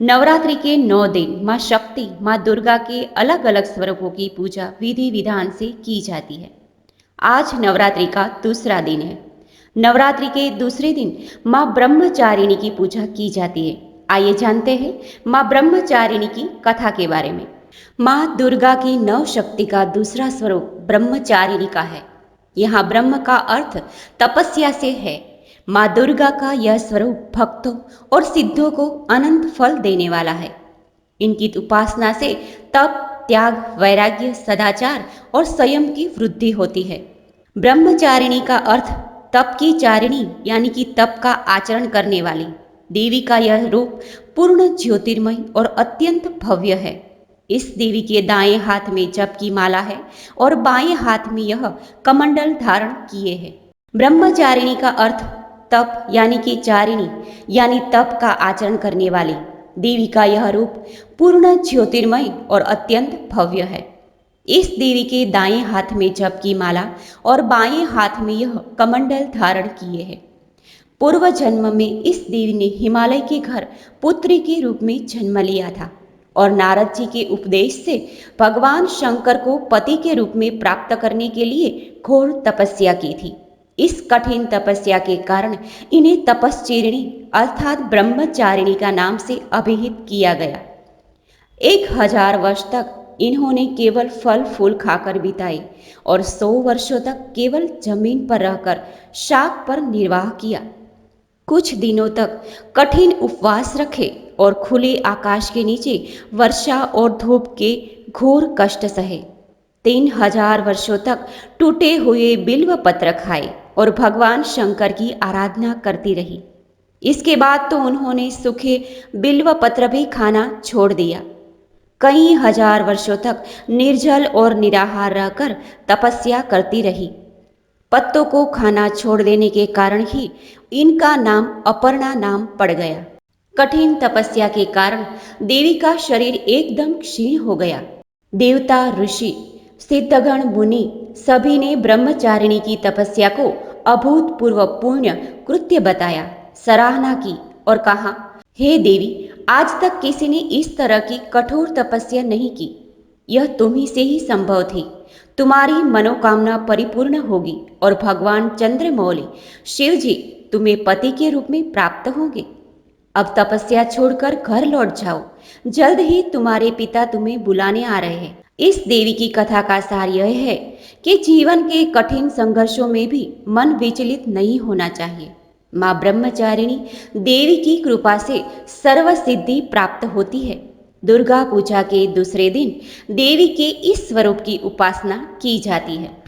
नवरात्रि के 9 दिन माँ शक्ति, माँ दुर्गा के अलग अलग स्वरूपों की पूजा विधि विधान से की जाती है। आज नवरात्रि का दूसरा दिन है। नवरात्रि के दूसरे दिन माँ ब्रह्मचारिणी की पूजा की जाती है। आइए जानते हैं माँ ब्रह्मचारिणी की कथा के बारे में। माँ दुर्गा की नव शक्ति का दूसरा स्वरूप ब्रह्मचारिणी का है। यहाँ ब्रह्म का अर्थ तपस्या से है। माँ दुर्गा का यह स्वरूप भक्तों और सिद्धों को अनंत फल देने वाला है। इनकी उपासना से तप, त्याग, वैराग्य, सदाचार और संयम की वृद्धि होती है। ब्रह्मचारिणी का अर्थ तप की चारिणी यानी कि तप का आचरण करने वाली। देवी का यह रूप पूर्ण ज्योतिर्मय और अत्यंत भव्य है। इस देवी के दाएं हाथ में जप की माला है और बाएं हाथ में यह कमंडल धारण किए है। ब्रह्मचारिणी का अर्थ तप यानी कि चारिणी यानी तप का आचरण करने वाली। देवी का यह रूप पूर्ण ज्योतिर्मय और अत्यंत भव्य है। इस देवी के दाएं हाथ में जप की माला और बाएं हाथ में यह कमंडल धारण किए है। पूर्व जन्म में इस देवी ने हिमालय के घर पुत्री के रूप में जन्म लिया था और नारद जी के उपदेश से भगवान शंकर को पति के रूप में प्राप्त करने के लिए घोर तपस्या की थी। इस कठिन तपस्या के कारण इन्हें तपश्चर्यिणी अर्थात ब्रह्मचारिणी का नाम से अभिहित किया गया। 1000 वर्ष तक इन्होंने केवल फल फूल खाकर बिताए और 100 वर्षों तक केवल जमीन पर रहकर शाक पर निर्वाह किया। कुछ दिनों तक कठिन उपवास रखे और खुले आकाश के नीचे वर्षा और धूप के घोर कष्ट सहे। 3000 वर्षों तक टूटे हुए बिल्व पत्र खाए और भगवान शंकर की आराधना करती रही। इसके बाद तो उन्होंने सूखे बिल्व पत्र भी खाना छोड़ दिया। कई हजार वर्षों तक निर्जल और निराहार रहकर तपस्या करती रही। पत्तों को खाना छोड़ देने के कारण ही इनका नाम अपर्णा नाम पड़ गया। कठिन तपस्या के कारण देवी का शरीर एकदम क्षीण हो गया। देवता, ऋषि, सिद्धगण, मुनि सभी ने ब्रह्मचारिणी की तपस्या को अभूतपूर्व पुण्य कृत्य बताया, सराहना की और कहा, हे देवी, आज तक किसी ने इस तरह की कठोर तपस्या नहीं की। यह तुम ही से ही संभव थी। तुम्हारी मनोकामना परिपूर्ण होगी और भगवान चंद्रमौली शिव जी तुम्हें पति के रूप में प्राप्त होंगे। अब तपस्या छोड़कर घर लौट जाओ। जल्द ही तुम्हारे पिता तुम्हें बुलाने आ रहे हैं। इस देवी की कथा का सार यह है कि जीवन के कठिन संघर्षों में भी मन विचलित नहीं होना चाहिए। माँ ब्रह्मचारिणी देवी की कृपा से सर्व सिद्धि प्राप्त होती है। दुर्गा पूजा के दूसरे दिन देवी के इस स्वरूप की उपासना की जाती है।